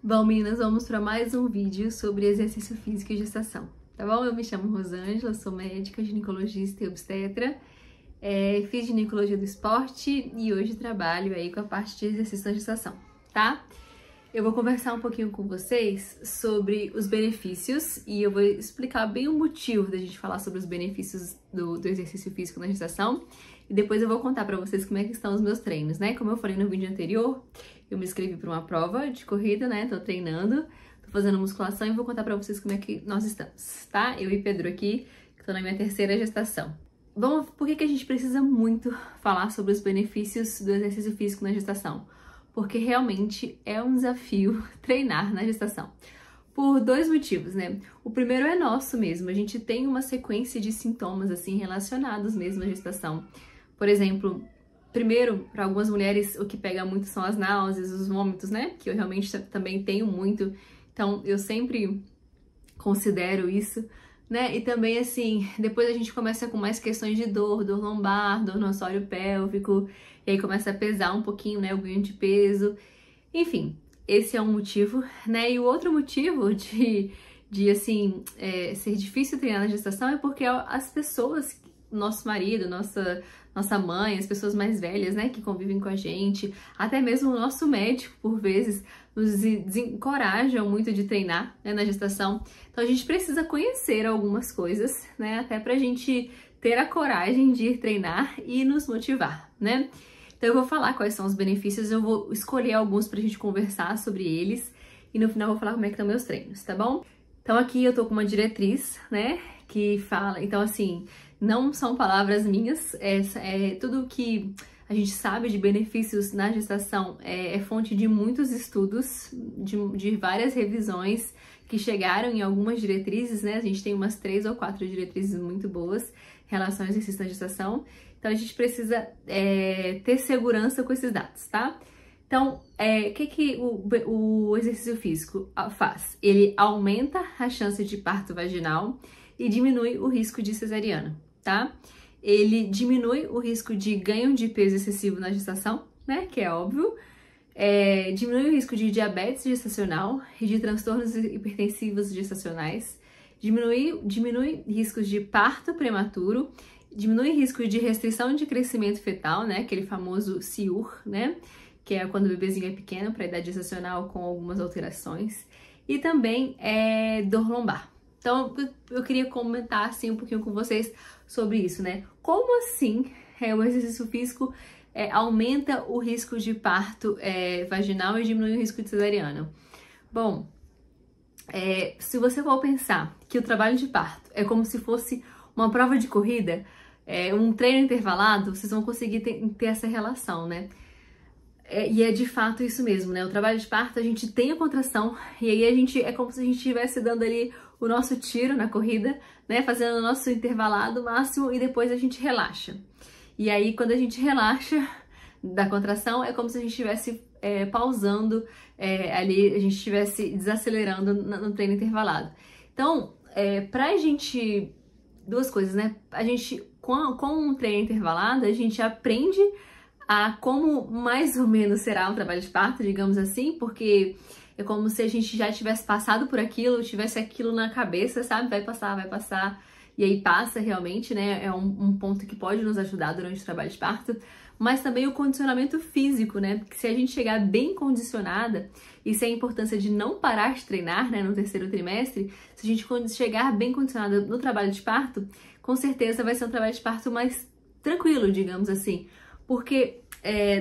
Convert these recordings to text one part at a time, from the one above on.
Bom, meninas, vamos para mais um vídeo sobre exercício físico e gestação, tá bom? Eu me chamo Rosângela, sou médica, ginecologista e obstetra, fiz ginecologia do esporte e hoje trabalho aí com a parte de exercício da gestação, tá? Eu vou conversar um pouquinho com vocês sobre os benefícios e eu vou explicar bem o motivo da gente falar sobre os benefícios do exercício físico na gestação e depois eu vou contar pra vocês como é que estão os meus treinos, né? Como eu falei no vídeo anterior, eu me inscrevi para uma prova de corrida, né? Tô treinando, tô fazendo musculação e vou contar pra vocês como é que nós estamos, tá? Eu e Pedro aqui, que tô na minha terceira gestação. Bom, por que a gente precisa muito falar sobre os benefícios do exercício físico na gestação? Porque realmente é um desafio treinar na gestação. Por dois motivos, né? O primeiro é nosso mesmo, a gente tem uma sequência de sintomas assim relacionados mesmo à gestação. Por exemplo, primeiro, para algumas mulheres o que pega muito são as náuseas, os vômitos, né? Que eu realmente também tenho muito, então eu sempre considero isso, né? E também assim, depois a gente começa com mais questões de dor lombar, dor no assoalho pélvico, e aí começa a pesar um pouquinho, né, o ganho de peso. Enfim, esse é um motivo, né? E o outro motivo de assim, ser difícil treinar na gestação é porque as pessoas, nosso marido, nossa mãe, as pessoas mais velhas, né, que convivem com a gente, até mesmo o nosso médico, por vezes, nos desencorajam muito de treinar, né, na gestação. Então a gente precisa conhecer algumas coisas, né, até pra gente ter a coragem de ir treinar e nos motivar, né? Então eu vou falar quais são os benefícios, eu vou escolher alguns pra gente conversar sobre eles e no final eu vou falar como é que estão meus treinos, tá bom? Então aqui eu tô com uma diretriz, né, que fala, então assim, não são palavras minhas, é tudo que a gente sabe de benefícios na gestação, é fonte de muitos estudos, de várias revisões que chegaram em algumas diretrizes, né? A gente tem umas 3 ou 4 diretrizes muito boas em relação ao exercício na gestação, então a gente precisa ter segurança com esses dados, tá? Então, o que o exercício físico faz? Ele aumenta a chance de parto vaginal e diminui o risco de cesariana, tá? Ele diminui o risco de ganho de peso excessivo na gestação, né? Que é óbvio. Diminui o risco de diabetes gestacional e de transtornos hipertensivos gestacionais. Diminui riscos de parto prematuro. Diminui risco de restrição de crescimento fetal, né? Aquele famoso CIUR, né? Que é quando o bebezinho é pequeno, para a idade gestacional com algumas alterações. E também dor lombar. Então, eu queria comentar assim um pouquinho com vocês sobre isso, né? Como assim o exercício físico aumenta o risco de parto vaginal e diminui o risco de cesariana? Bom, se você for pensar que o trabalho de parto é como se fosse uma prova de corrida, um treino intervalado, vocês vão conseguir ter essa relação, né? E é de fato isso mesmo, né? O trabalho de parto, a gente tem a contração e aí é como se a gente estivesse dando ali o nosso tiro na corrida, né? Fazendo o nosso intervalado máximo e depois a gente relaxa. E aí, quando a gente relaxa da contração, é como se a gente estivesse pausando ali, a gente estivesse desacelerando no treino intervalado. Então, pra gente... Duas coisas, né? A gente, com um treino intervalado, a gente aprende a como mais ou menos será um trabalho de parto, digamos assim, porque é como se a gente já tivesse passado por aquilo, tivesse aquilo na cabeça, sabe? Vai passar, e aí passa realmente, né? É um ponto que pode nos ajudar durante o trabalho de parto, mas também o condicionamento físico, né? Porque se a gente chegar bem condicionada, isso é a importância de não parar de treinar, né? No terceiro trimestre, se a gente chegar bem condicionada no trabalho de parto, com certeza vai ser um trabalho de parto mais tranquilo, digamos assim. Porque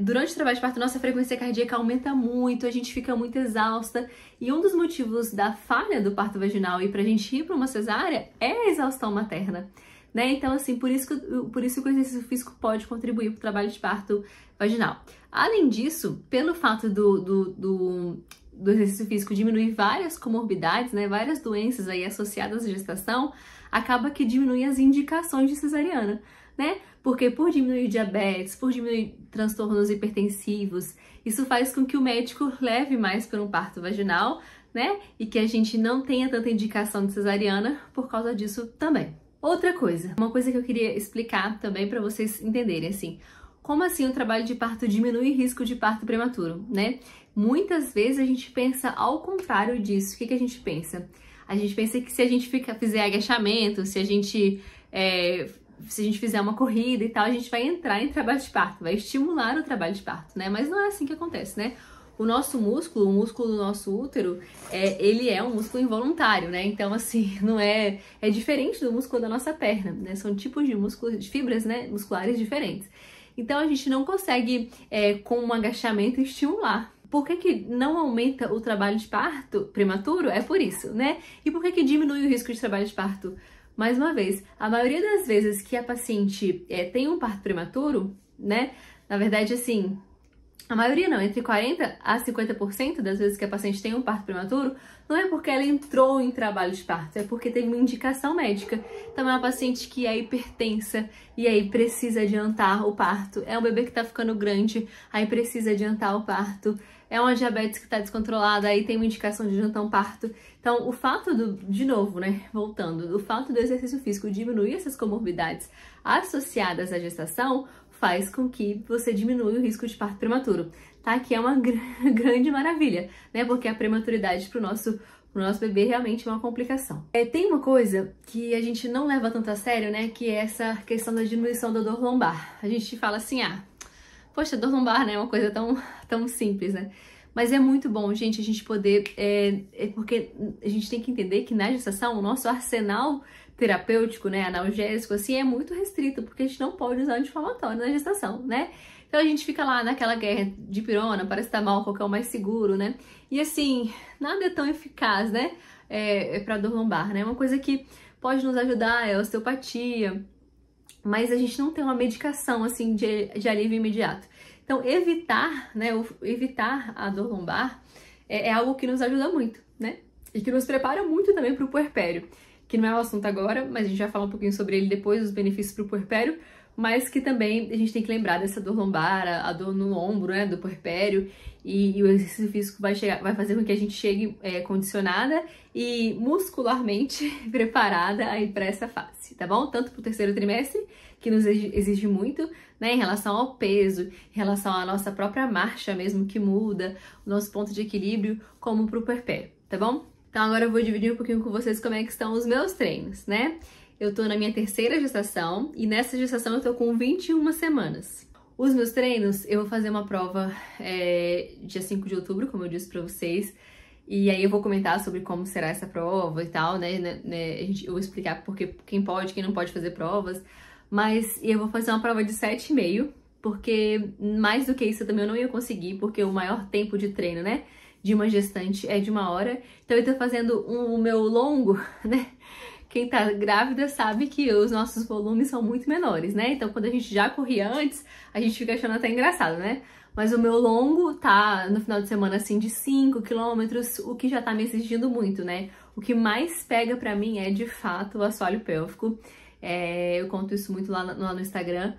durante o trabalho de parto, nossa frequência cardíaca aumenta muito, a gente fica muito exausta. E um dos motivos da falha do parto vaginal e pra gente ir pra uma cesárea é a exaustão materna, né? Então, assim, por isso que o exercício físico pode contribuir pro trabalho de parto vaginal. Além disso, pelo fato do exercício físico diminuir várias comorbidades, né? Várias doenças aí associadas à gestação, acaba que diminui as indicações de cesariana, né? Porque por diminuir diabetes, por diminuir transtornos hipertensivos, isso faz com que o médico leve mais para um parto vaginal, né? E que a gente não tenha tanta indicação de cesariana por causa disso também. Outra coisa, uma coisa que eu queria explicar também para vocês entenderem, assim, como assim o trabalho de parto diminui o risco de parto prematuro, né? Muitas vezes a gente pensa ao contrário disso. O que a gente pensa? A gente pensa que se a gente fizer agachamento, se a gente fizer uma corrida e tal, a gente vai entrar em trabalho de parto, vai estimular o trabalho de parto, né? Mas não é assim que acontece, né? O nosso músculo, o músculo do nosso útero, ele é um músculo involuntário, né? Então, assim, não é diferente do músculo da nossa perna, né? São tipos de músculos, de fibras, né, musculares diferentes. Então, a gente não consegue, com um agachamento, estimular. Por que não aumenta o trabalho de parto prematuro? É por isso, né? E por que diminui o risco de trabalho de parto? Mais uma vez, a maioria das vezes que a paciente tem um parto prematuro, né? Na verdade, assim, a maioria não, entre 40% a 50% das vezes que a paciente tem um parto prematuro, não é porque ela entrou em trabalho de parto, é porque teve uma indicação médica. Então é uma paciente que é hipertensa e aí precisa adiantar o parto. É um bebê que tá ficando grande, aí precisa adiantar o parto. É uma diabetes que tá descontrolada, aí tem uma indicação de adiantar um parto. Então o fato de novo, né, voltando, o fato do exercício físico diminuir essas comorbidades associadas à gestação faz com que você diminua o risco de parto prematuro, tá? Que é uma grande maravilha, né? Porque a prematuridade pro nosso bebê realmente é uma complicação. Tem uma coisa que a gente não leva tanto a sério, né? Que é essa questão da diminuição da dor lombar. A gente fala assim, poxa, dor lombar, né? É uma coisa tão simples, né? Mas é muito bom, gente, a gente poder... porque a gente tem que entender que na gestação, o nosso arsenal terapêutico, né, analgésico, assim, é muito restrito, porque a gente não pode usar anti-inflamatório na gestação, né? Então a gente fica lá naquela guerra de pirona, paracetamol, qual que é o mais seguro, né? E assim, nada é tão eficaz, né, pra dor lombar, né? Uma coisa que pode nos ajudar é a osteopatia, mas a gente não tem uma medicação, assim, de alívio imediato. Então, evitar a dor lombar é algo que nos ajuda muito, né? E que nos prepara muito também para o puerpério, que não é o assunto agora, mas a gente vai falar um pouquinho sobre ele depois, os benefícios para o puerpério, mas que também a gente tem que lembrar dessa dor lombar, a dor no ombro, né, do puerpério, e o exercício físico vai fazer com que a gente chegue condicionada e muscularmente preparada aí para essa fase, tá bom? Tanto para o terceiro trimestre, que nos exige muito, né, em relação ao peso, em relação à nossa própria marcha mesmo, que muda, o nosso ponto de equilíbrio, como para o puerpério, tá bom? Então agora eu vou dividir um pouquinho com vocês como é que estão os meus treinos, né? Eu tô na minha terceira gestação e nessa gestação eu tô com 21 semanas. Os meus treinos, eu vou fazer uma prova dia 5 de outubro, como eu disse pra vocês, e aí eu vou comentar sobre como será essa prova e tal, né? Eu vou explicar porque quem pode, quem não pode fazer provas, mas eu vou fazer uma prova de 7,5, porque mais do que isso eu também não ia conseguir, porque o maior tempo de treino, né, de uma gestante é de 1 hora, então eu tô fazendo o meu longo, né? Quem tá grávida sabe que os nossos volumes são muito menores, né? Então, quando a gente já corria antes, a gente fica achando até engraçado, né? Mas o meu longo tá no final de semana, assim, de 5 quilômetros, o que já tá me exigindo muito, né? O que mais pega pra mim é, de fato, o assoalho pélvico. Eu conto isso muito lá no Instagram,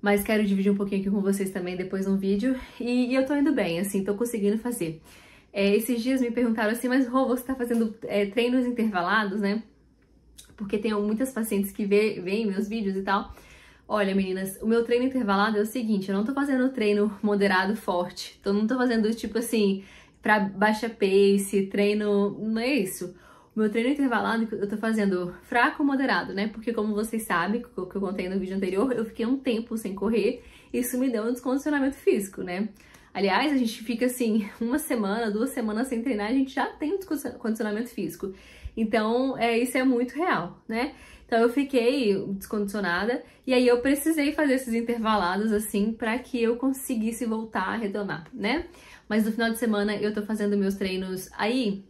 mas quero dividir um pouquinho aqui com vocês também depois no vídeo. E eu tô indo bem, assim, tô conseguindo fazer. Esses dias me perguntaram assim, mas Rô, você tá fazendo treinos intervalados, né? Porque tem muitas pacientes que veem meus vídeos e tal. Olha, meninas, o meu treino intervalado é o seguinte, eu não tô fazendo treino moderado forte, não tô fazendo tipo assim, pra baixa pace, treino, não é isso. O meu treino intervalado eu tô fazendo fraco moderado, né? Porque como vocês sabem, o que eu contei no vídeo anterior, eu fiquei um tempo sem correr, isso me deu um descondicionamento físico, né? Aliás, a gente fica assim, 1 semana, 2 semanas sem treinar, a gente já tem um descondicionamento físico. Então, isso é muito real, né? Então, eu fiquei descondicionada e aí eu precisei fazer esses intervalados, assim, para que eu conseguisse voltar a retomar, né? Mas no final de semana eu tô fazendo meus treinos aí,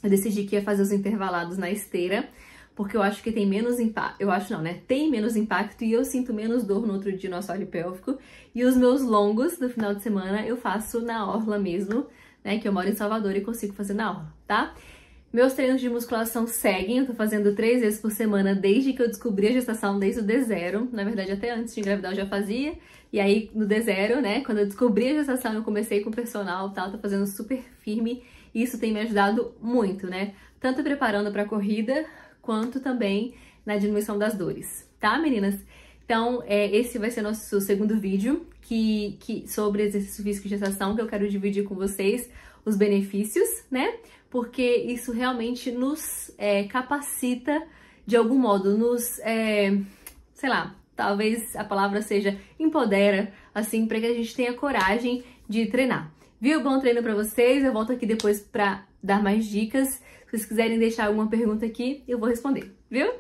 eu decidi que ia fazer os intervalados na esteira, porque eu acho que tem menos impacto, eu acho não, né? Tem menos impacto e eu sinto menos dor no outro dia no assoalho pélvico. E os meus longos no final de semana eu faço na orla mesmo, né? Que eu moro em Salvador e consigo fazer na orla, tá? Meus treinos de musculação seguem, eu tô fazendo 3 vezes por semana desde que eu descobri a gestação, desde o D0. Na verdade, até antes de engravidar eu já fazia. E aí, no D0, né, quando eu descobri a gestação, eu comecei com o personal e tal, tô fazendo super firme. E isso tem me ajudado muito, né? Tanto preparando pra corrida, quanto também na diminuição das dores, tá, meninas? Então, esse vai ser nosso segundo vídeo sobre exercício físico e gestação, que eu quero dividir com vocês os benefícios, né? Porque isso realmente nos capacita de algum modo, sei lá, talvez a palavra seja empodera, assim, para que a gente tenha coragem de treinar. Viu? Bom treino para vocês, eu volto aqui depois para dar mais dicas. Se vocês quiserem deixar alguma pergunta aqui, eu vou responder, viu?